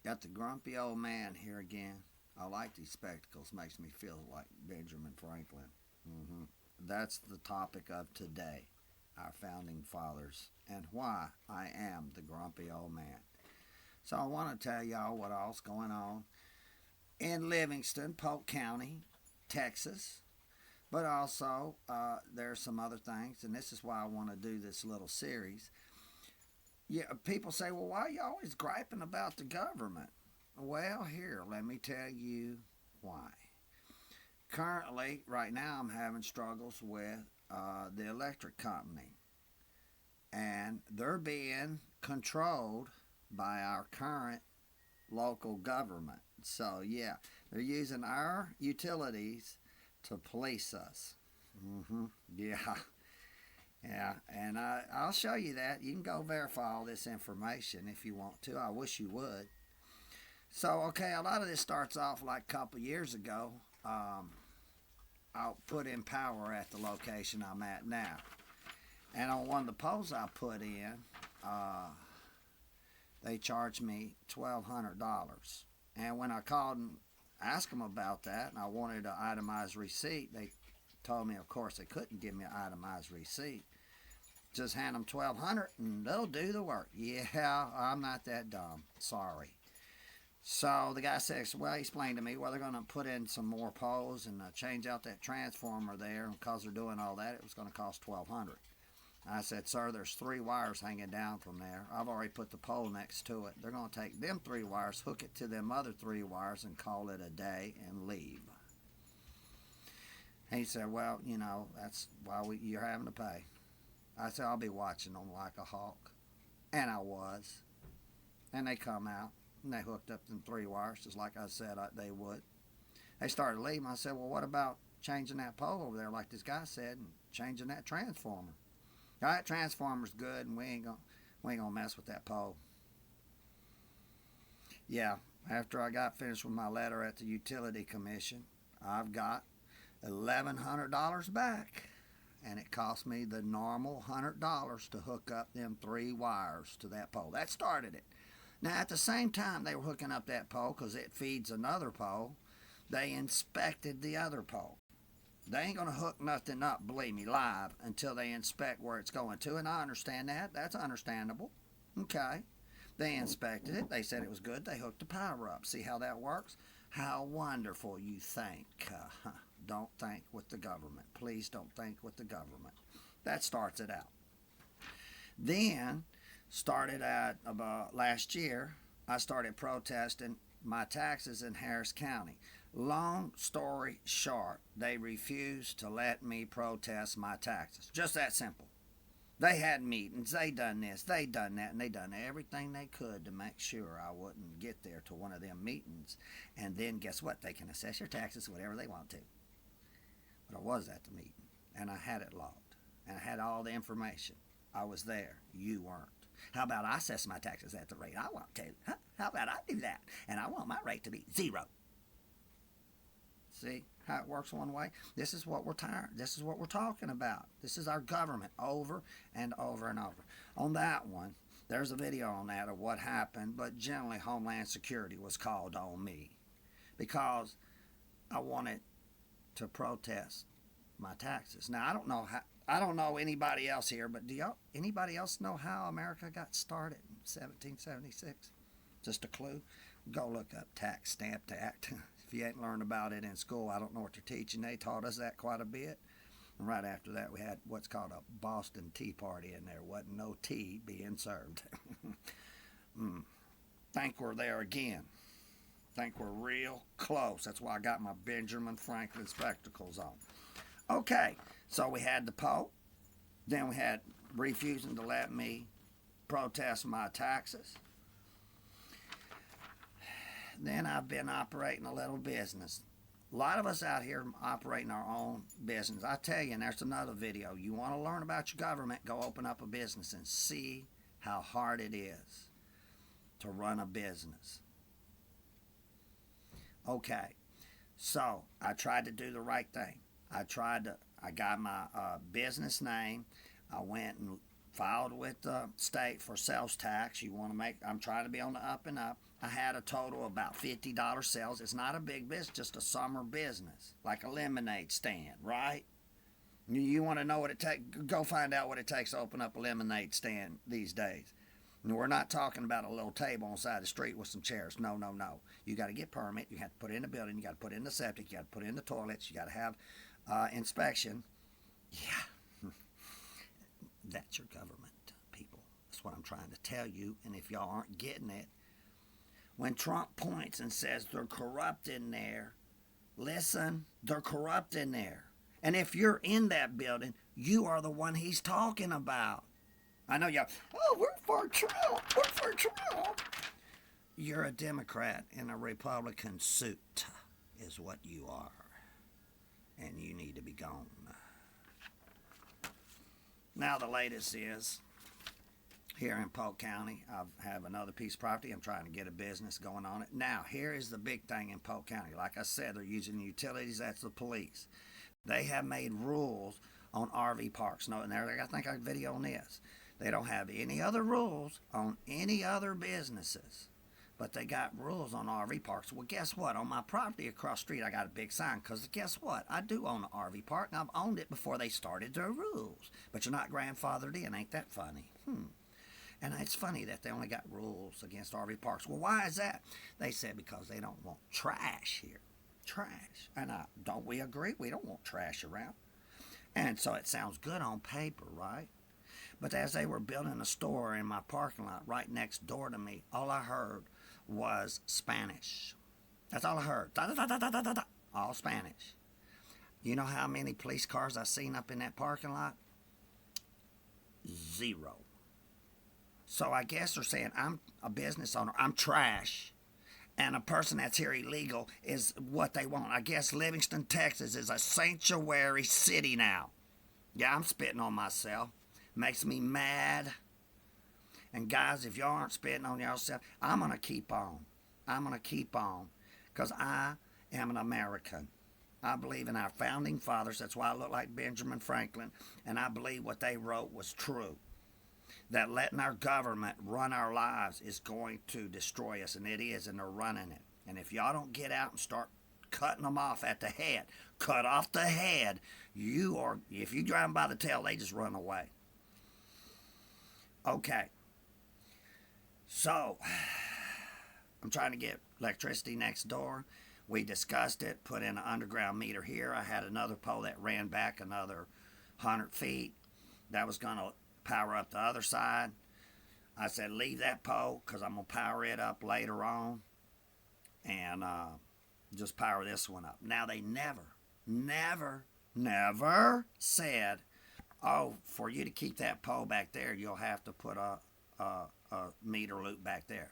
Got the grumpy old man here again. I like these spectacles. Makes me feel like Benjamin Franklin. hmm That's the topic of today. Our founding fathers and why I am the grumpy old man. So I want to tell y'all what all's going on in Livingston, Polk County, Texas. But also, there's some other things, and this is why I want to do this little series. Yeah, people say, well, why are you always griping about the government? Well, here, let me tell you why. Currently, right now, I'm having struggles with the electric company, and they're being controlled by our current local government. So, yeah, they're using our utilities to police us. Yeah, yeah, and I'll show you that. You can go verify all this information if you want to. I wish you would. So, okay, a lot of this starts off like a couple years ago. I put in power at the location I'm at now. And on one of the poles I put in, uh, they charged me $1,200. And when I called and asked them about that, and I wanted an itemized receipt, they told me, of course, they couldn't give me an itemized receipt. Just hand them $1,200 and they'll do the work. Yeah, I'm not that dumb. Sorry. So the guy says, well, he explained to me, well, they're going to put in some more poles and change out that transformer there. And because they're doing all that, it was going to cost $1,200. I said, sir, there's 3 wires hanging down from there. I've already put the pole next to it. They're going to take them 3 wires, hook it to them other 3 wires, and call it a day and leave. He said, well, that's why you're having to pay. I said, I'll be watching them like a hawk. And I was. And they come out, and they hooked up them 3 wires, just like I said they would. They started leaving. I said, well, what about changing that pole over there, like this guy said, and changing that transformer? That transformer's good, and we ain't gonna mess with that pole. Yeah, after I got finished with my letter at the utility commission, I've got $1,100 back, and it cost me the normal $100 to hook up them 3 wires to that pole. That started it. Now, at the same time they were hooking up that pole, because it feeds another pole, they inspected the other pole. They ain't going to hook nothing up, believe me, live until they inspect where it's going to, and I understand that. That's understandable. Okay. They inspected it. They said it was good. They hooked the power up. See how that works? How wonderful you think. Don't think with the government. Please don't think with the government. That starts it out. Then, started at about last year, I started protesting my taxes in Harris County. Long story short, they refused to let me protest my taxes. Just that simple. They had meetings, they done this, they done that, and they done everything they could to make sure I wouldn't get there to one of them meetings. And then guess what? They can assess your taxes whatever they want to. But I was at the meeting, and I had it logged, and I had all the information. I was there. You weren't. How about I assess my taxes at the rate I want to? Huh? How about I do that? And I want my rate to be 0. See how it works one way? This is what we're tired. This is what we're talking about. This is our government over and over and over. On that one, there's a video on that of what happened, but generally Homeland Security was called on me because I wanted to protest my taxes. Now I don't know anybody else here, but anybody else know how America got started in 1776? Just a clue? Go look up Tax Stamp Act. If you ain't learned about it in school, I don't know what they're teaching. They taught us that quite a bit. And right after that, we had what's called a Boston Tea Party, and there wasn't no tea being served. Think we're there again. Think we're real close. That's why I got my Benjamin Franklin spectacles on. Okay, so we had the Pope. Then we had refusing to let me protest my taxes. Then I've been operating a little business. A lot of us out here operating our own business. I tell you, and there's another video. You want to learn about your government, go open up a business and see how hard it is to run a business. Okay, so I tried to do the right thing. I got my business name. I went and filed with the state for sales tax. You want to make, I'm trying to be on the up and up. I had a total of about $50 sales. It's not a big business, just a summer business, like a lemonade stand, right? You want to know what it takes? Go find out what it takes to open up a lemonade stand these days. And we're not talking about a little table on the side of the street with some chairs. No, no, no. You got to get permit. You have to put in the building. You got to put in the septic. You got to put in the toilets. You got to have inspection. Yeah, that's your government, people. That's what I'm trying to tell you. And if y'all aren't getting it, when Trump points and says they're corrupt in there, listen, they're corrupt in there. And if you're in that building, you are the one he's talking about. I know y'all, oh, we're for Trump. We're for Trump. You're a Democrat in a Republican suit, is what you are. And you need to be gone. Now the latest is, here in Polk County, I have another piece of property. I'm trying to get a business going on it. Now, here is the big thing in Polk County. Like I said, they're using utilities. That's the police. They have made rules on RV parks. No, and I think I have video on this. They don't have any other rules on any other businesses, but they got rules on RV parks. Well, guess what? On my property across the street, I got a big sign, because guess what? I do own an RV park, and I've owned it before they started their rules. But you're not grandfathered in. Ain't that funny? And it's funny that they only got rules against RV parks. Well, why is that? They said because they don't want trash here. Trash. And don't we agree? We don't want trash around. And so it sounds good on paper, right? But as they were building a store in my parking lot right next door to me, all I heard was Spanish. That's all I heard. Da, da, da, da, da, da, da. All Spanish. You know how many police cars I seen up in that parking lot? 0. So I guess they're saying I'm a business owner. I'm trash. And a person that's here illegal is what they want. I guess Livingston, Texas is a sanctuary city now. Yeah, I'm spitting on myself. Makes me mad. And guys, if y'all aren't spitting on yourself, I'm going to keep on. I'm going to keep on. Because I am an American. I believe in our founding fathers. That's why I look like Benjamin Franklin. And I believe what they wrote was true. That letting our government run our lives is going to destroy us, and it is, and they're running it. And if y'all don't get out and start cutting them off at the head, cut off the head, if you drive them by the tail, they just run away. Okay. So, I'm trying to get electricity next door. We discussed it, put in an underground meter here. I had another pole that ran back another 100 feet. That was going to power up the other side. I said, leave that pole, because I'm going to power it up later on. And just power this one up. Now, they never said, oh, for you to keep that pole back there, you'll have to put a meter loop back there.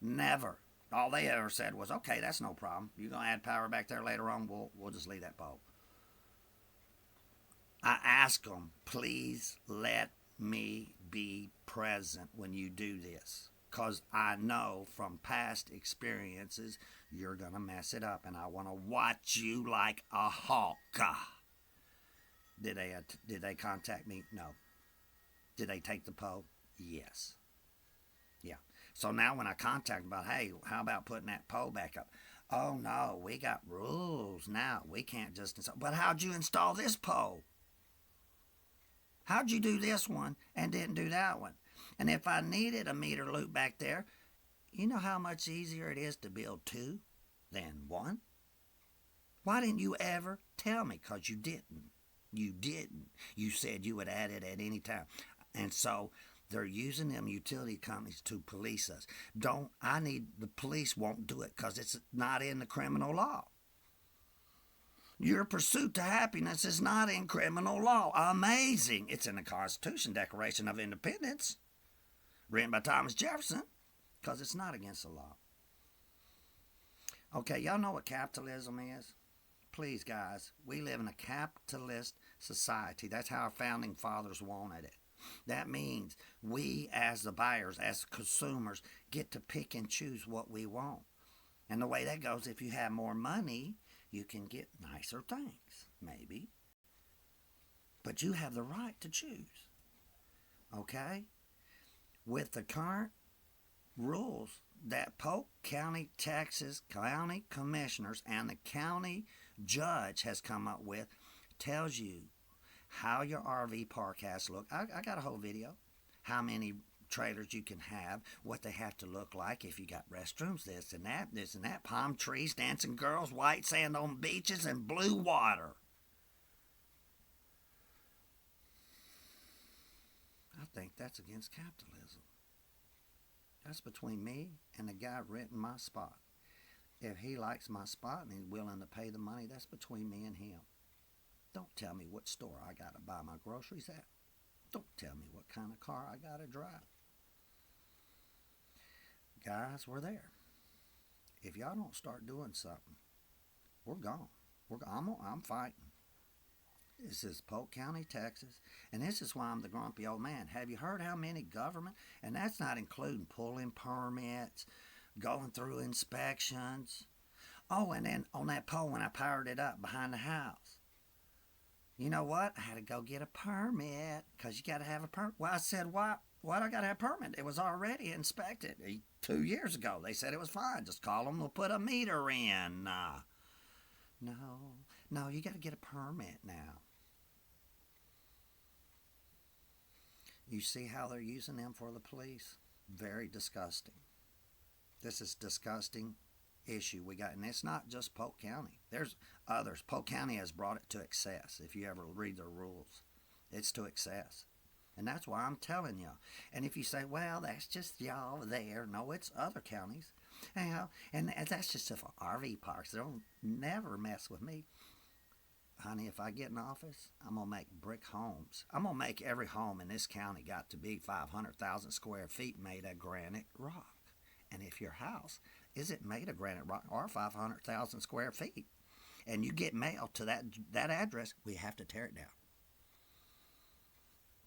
Never. All they ever said was, okay, that's no problem. You're going to add power back there later on, we'll just leave that pole. I asked them, please let me be present when you do this, because I know from past experiences you're going to mess it up, and I want to watch you like a hawk. Did they contact me? No. Did they take the pole? Yes. Yeah. So now when I contact them about, hey, how about putting that pole back up? Oh, no, we got rules now. We can't just install. But how'd you install this pole? How'd you do this one and didn't do that one? And if I needed a meter loop back there, you know how much easier it is to build 2 than 1? Why didn't you ever tell me? Because you didn't. You didn't. You said you would add it at any time. And so they're using them utility companies to police us. The police won't do it because it's not in the criminal law. Your pursuit to happiness is not in criminal law. Amazing. It's in the Constitution, Declaration of Independence, written by Thomas Jefferson, because it's not against the law. Okay, y'all know what capitalism is? Please, guys, we live in a capitalist society. That's how our founding fathers wanted it. That means we, as the buyers, as consumers, get to pick and choose what we want. And the way that goes, if you have more money, you can get nicer things, maybe. But you have the right to choose. Okay? With the current rules that Polk County, Texas county commissioners and the county judge has come up with, tells you how your RV park has to look. I got a whole video. How many trailers you can have, what they have to look like, if you got restrooms, this and that, palm trees, dancing girls, white sand on beaches, and blue water. I think that's against capitalism. That's between me and the guy renting my spot. If he likes my spot and he's willing to pay the money, that's between me and him. Don't tell me what store I got to buy my groceries at. Don't tell me what kind of car I got to drive. Guys, we're there. If y'all don't start doing something, we're gone. I'm fighting. This is Polk County, Texas, and this is why I'm the grumpy old man. Have you heard how many government, and that's not including pulling permits, going through inspections. Oh, and then on that pole when I powered it up behind the house, you know what? I had to go get a permit because you got to have a permit. Well, I said, why do I got to have a permit? It was already inspected 2 years ago. They said it was fine. Just call them. We'll put a meter in. No, you got to get a permit now. You see how they're using them for the police? Very disgusting. This is disgusting issue we got, and it's not just Polk County. There's others. Polk County has brought it to excess. If you ever read their rules, it's to excess, and that's why I'm telling you. And if you say, well, that's just y'all there, no, it's other counties. And that's just for RV parks. They'll never mess with me. Honey, if I get in office, I'm going to make brick homes. I'm going to make every home in this county got to be 500,000 square feet made of granite rock. And if your house isn't made of granite rock or 500,000 square feet, and you get mail to that address, we have to tear it down.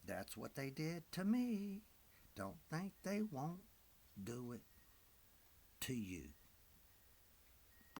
That's what they did to me. Don't think they won't do it to you.